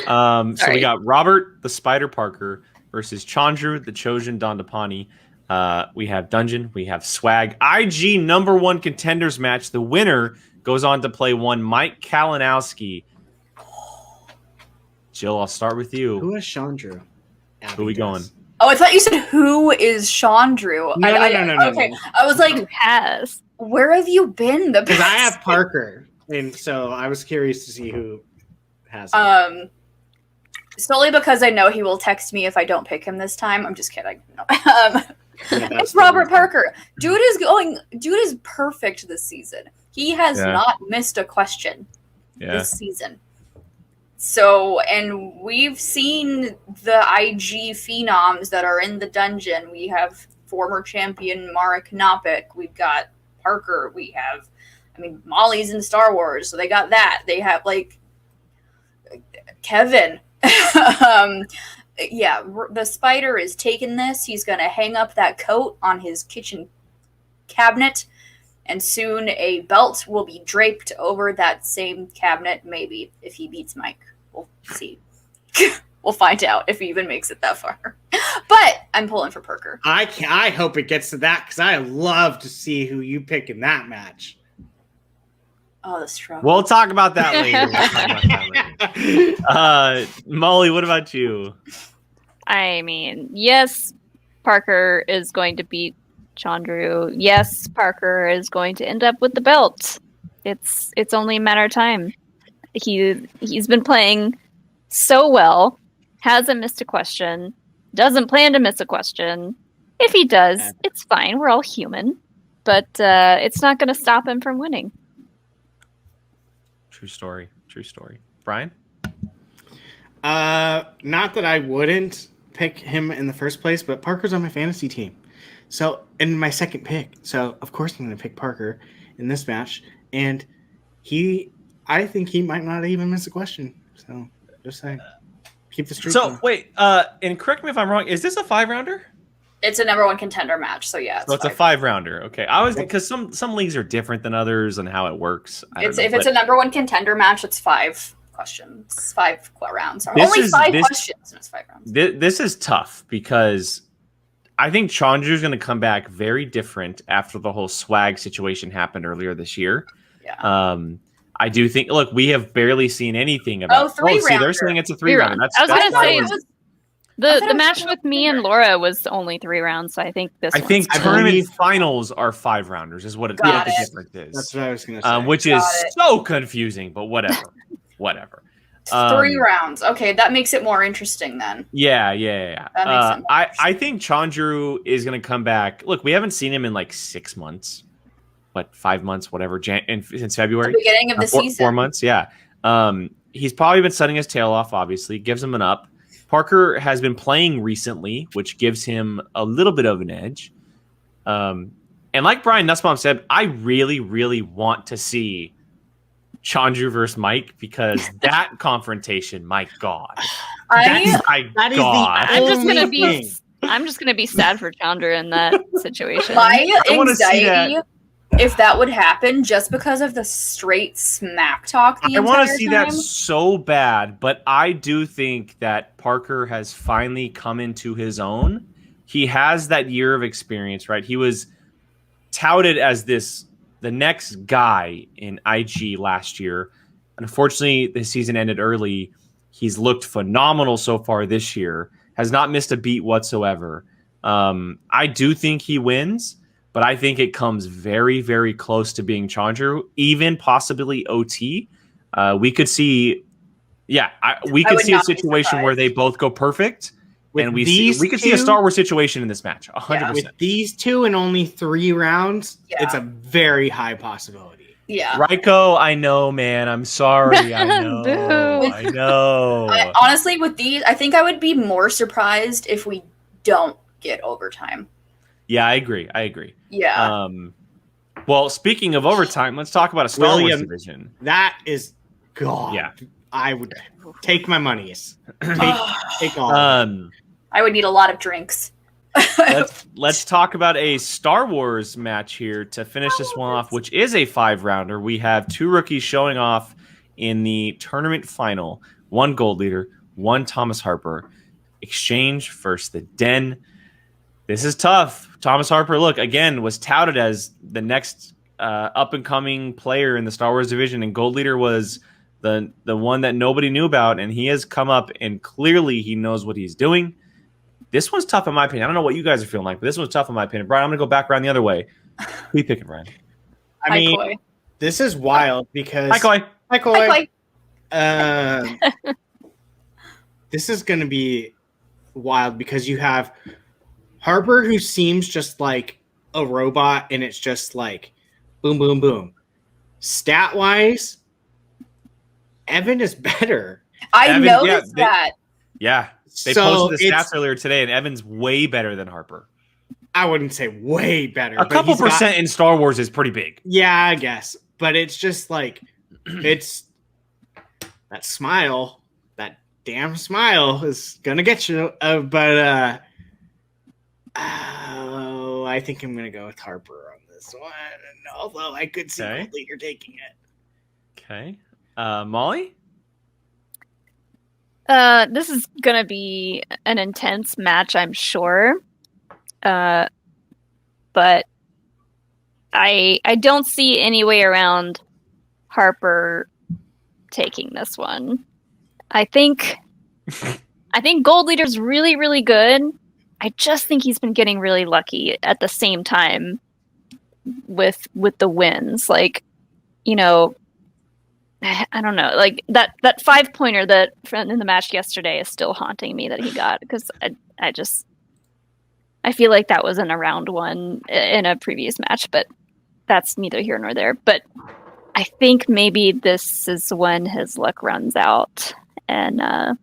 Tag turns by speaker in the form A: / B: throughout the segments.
A: So we got Robert the Spider Parker versus Chandru the Chosen Dhandapani. We have Dungeon. We have Swag. IG #1 contenders match. The winner goes on to play one Mike Kalinowski. Jill, I'll start with you.
B: Who is Chandru?
A: Who are we going?
C: Oh, I thought you said who is Chandru.
B: No.
C: Okay, I was like, where have you been?
B: Because I have Parker, and so I was curious to see who has him.
C: Solely because I know he will text me if I don't pick him this time. I'm just kidding. No. It's Robert Parker. Dude is perfect this season. He has not missed a question this season. So, and we've seen the IG phenoms that are in the dungeon. We have former champion Marek Knopik. We've got Parker. We have, Molly's in Star Wars, so they got that. They have, Kevin. The Spider is taking this. He's going to hang up that coat on his kitchen cabinet, and soon a belt will be draped over that same cabinet, maybe, if he beats Mike. We'll see. We'll find out if he even makes it that far. But I'm pulling for Parker.
B: I hope it gets to that, because I love to see who you pick in that match.
C: Oh, the struggle.
A: We'll talk about that later. Molly, what about you?
D: Yes, Parker is going to beat Chandru. Yes, Parker is going to end up with the belt. It's only a matter of time. He's been playing so well, hasn't missed a question, doesn't plan to miss a question. If he does, it's fine. We're all human. But it's not going to stop him from winning.
A: True story. Brian?
B: Not that I wouldn't pick him in the first place, but Parker's on my fantasy team. So, in my second pick. So, of course I'm going to pick Parker in this match. And I think he might not even miss a question. So, just saying. Keep the streak going.
A: Wait, and correct me if I'm wrong, is this a 5-rounder?
C: It's a #1 contender match, so yeah.
A: It's a 5-rounder. Okay, I was because some leagues are different than others and how it works.
C: If it's a #1 contender match, it's 5 questions, 5 rounds. Only 5 questions, and it's 5 rounds.
A: This is tough because I think Chandru's going to come back very different after the whole Swag situation happened earlier this year.
C: Yeah.
A: I do think. Look, we have barely seen anything about.
C: See,
A: they're saying it's a 3-rounder.
D: I was going to say. The match with me and Laura was only 3 rounds, so I think
A: I think tournament finals are 5-rounders, is what the difference is.
B: That's what I was going to say.
A: Which is so confusing, but whatever.
C: 3 rounds. Okay, that makes it more interesting then.
A: Yeah.
C: That makes it more
A: I think Chandru is going to come back. Look, we haven't seen him in 6 months. 5 months, whatever, since February.
C: The beginning of the season.
A: 4 months, yeah. He's probably been setting his tail off, obviously. Gives him an up. Parker has been playing recently, which gives him a little bit of an edge. And like Brian Nussbaum said, I really, really want to see Chandru versus Mike, because that confrontation, my God.
D: I'm just gonna be sad for Chandru in that situation.
C: My anxiety, if that would happen, just because of the straight smack talk the entire time. I want to see
A: that so bad, but I do think that Parker has finally come into his own. He has that year of experience, right? He was touted as the next guy in IG last year. Unfortunately, the season ended early. He's looked phenomenal so far this year. Has not missed a beat whatsoever. I do think he wins, but I think it comes very, very close to being Chandru, even possibly OT. We could see, a situation where they both go perfect, and we could see a Star Wars situation in this match. 100%.
B: With these two in only 3 rounds, it's a very high possibility.
C: Yeah,
A: Raiko, I know, man. I'm sorry. I know. I know.
C: Honestly, with these, I think I would be more surprised if we don't get overtime.
A: Yeah, I agree.
C: Yeah.
A: Well, speaking of overtime, let's talk about a Star Wars division.
B: That is God.
A: Yeah.
B: I would take my monies. Take all.
C: I would need a lot of drinks.
A: Let's talk about a Star Wars match here to finish this one off, which is a 5-rounder. We have 2 rookies showing off in the tournament final. One Gold Leader, one Thomas Harper. Exchange versus the Den. This is tough. Thomas Harper, look, again, was touted as the next up-and-coming player in the Star Wars division, and Gold Leader was the one that nobody knew about, and he has come up, and clearly he knows what he's doing. This one's tough in my opinion. I don't know what you guys are feeling like, but this one's tough in my opinion. Brian, I'm going to go back around the other way. Who you picking, Brian?
B: I mean,
C: Koi.
B: this is wild because...
A: Hi, Koi.
B: Hi, Koi.
C: Hi, Koi.
B: This is going to be wild because you have Harper, who seems just like a robot, and it's just like boom, boom, boom. Stat-wise, Evan is better.
C: I noticed that.
A: Yeah. They posted the stats earlier today, and Evan's way better than Harper.
B: I wouldn't say way better.
A: A couple percent in Star Wars is pretty big.
B: Yeah, I guess. But it's just like, it's that smile, that damn smile is going to get you. I think I'm going to go with Harper on this one. Although I could see Gold Leader taking it.
A: Okay. Molly?
D: This is gonna be an intense match, I'm sure. But I don't see any way around Harper taking this one. I think Gold Leader's really, really good. I just think he's been getting really lucky at the same time with the wins. Like, you know, I don't know, like that 5-pointer that in the match yesterday is still haunting me that he got, because I feel like that was in a round one in a previous match, but that's neither here nor there. But I think maybe this is when his luck runs out, and I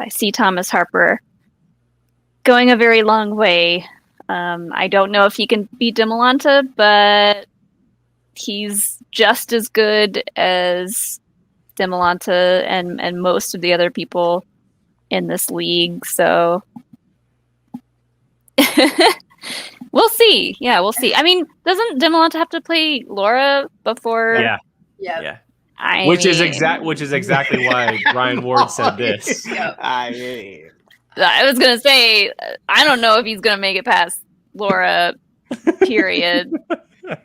D: see Thomas Harper going a very long way. I don't know if he can beat Demolanta, but he's just as good as Demolanta and most of the other people in this league. So we'll see. Yeah, we'll see. I mean, doesn't Demolanta have to play Laura before?
A: Yeah. Which is exactly why Ryan Ward said this.
D: I was gonna say, I don't know if he's gonna make it past Laura. Period.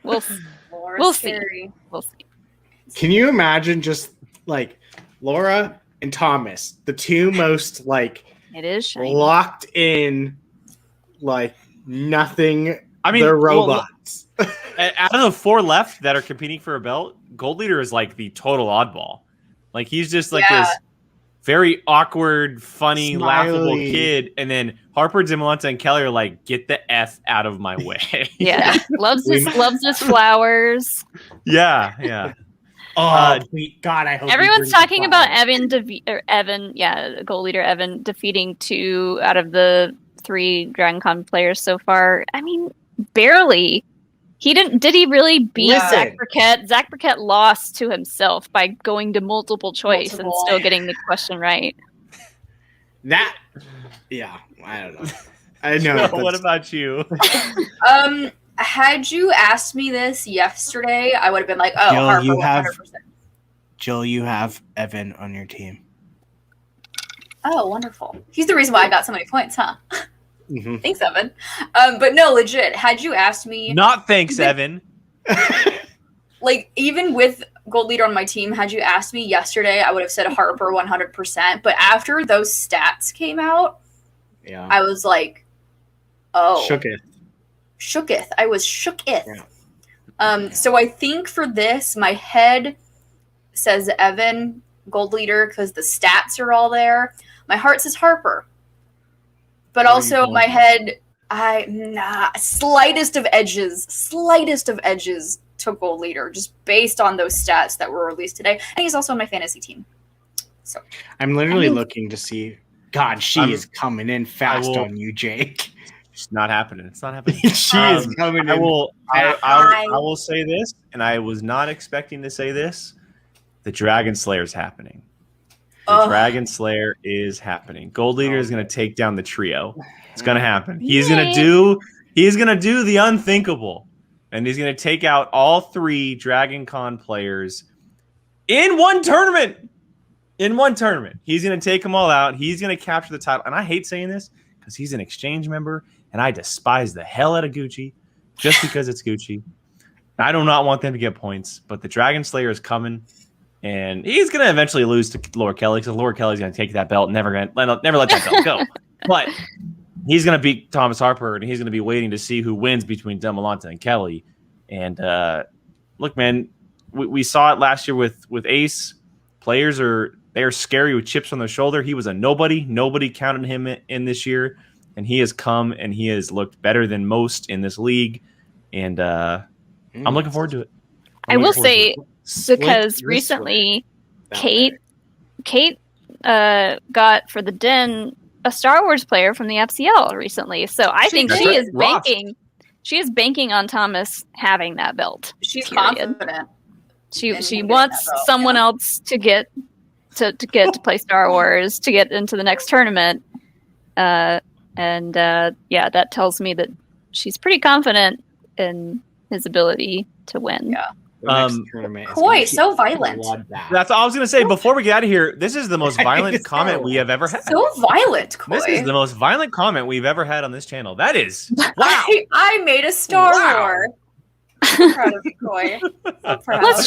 D: We'll see. We'll see.
B: Can you imagine just like Laura and Thomas, the two most like
D: it is shiny.
B: Locked in, like nothing?
A: I mean,
B: they're robots.
A: Out of the 4 left that are competing for a belt, Gold Leader is like the total oddball. Like he's just like this very awkward, funny,
B: Smiley,
A: laughable kid, and then Harper, Demolanta, and Kelly are like, "Get the F out of my way."
D: Yeah, loves his flowers.
A: Yeah.
B: Oh, God! I hope
D: everyone's talking about Gold Leader Evan defeating 2 out of the 3 DragonCon players so far. I mean, barely. He didn't. Did he really beat Zach Burkett? Zach Burkett lost to himself by going to multiple choice and still getting the question right.
B: I don't know. I know.
A: What about you?
C: Had you asked me this yesterday, I would have been like, "Oh,
B: Jill,
C: Harper, 100%."
B: Jill, you have Evan on your team.
C: Oh, wonderful! He's the reason why I got so many points, huh?
B: Mm-hmm.
C: Thanks, Evan. But no, legit. Had you asked me,
A: not thanks, Evan.
C: Like even with Gold Leader on my team, had you asked me yesterday, I would have said Harper 100%. But after those stats came out, I was like, "Oh, shooketh." I was shooketh. Yeah. So I think for this, my head says Evan, Gold Leader, because the stats are all there. My heart says Harper. But also my head, slightest of edges to Gold Leader, just based on those stats that were released today. And he's also on my fantasy team. So
B: I'm literally looking to see. God, she is coming in fast on you, Jake.
A: It's not happening. It's not happening.
B: She is coming in.
A: I will say this, and I was not expecting to say this. The Dragon Slayer is happening. The Dragon Slayer is happening. Gold Leader is going to take down the trio. It's going to happen. He's going to do the unthinkable, and he's going to take out all 3 Dragon Con players. In one tournament. He's going to take them all out. He's going to capture the title. And I hate saying this because he's an exchange member, and I despise the hell out of Gucci just because it's Gucci. I do not want them to get points, but the Dragon Slayer is coming, and he's going to eventually lose to Laura Kelly because Laura Kelly's going to take that belt, never let that belt go. But he's going to beat Thomas Harper, and he's going to be waiting to see who wins between Demolanta and Kelly. And look, man, we saw it last year with Ace. Players are scary with chips on their shoulder. He was a nobody. Nobody counted him in this year, and he has come and he has looked better than most in this league. And I'm looking forward to it.
D: I will say, because recently Kate got for the Den a Star Wars player from the FCL recently. So I think she is banking. She is banking on Thomas having that belt.
C: She's confident.
D: She wants someone else to get to play Star Wars, to get into the next tournament. That tells me that she's pretty confident in his ability to win.
C: Yeah. Koi, so violent.
A: That's all I was going to say. Before we get out of here, this is the most violent comment we have ever had.
C: So violent, Koi.
A: This is the most violent comment we've ever had on this channel. That is wow.
C: I made a Star Wars. I'm proud of you, Koi.
D: Let's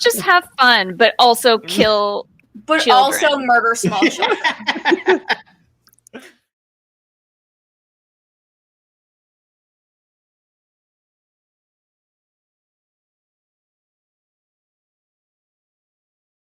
D: just have fun, but also kill.
C: But
D: children.
C: Also murder small children.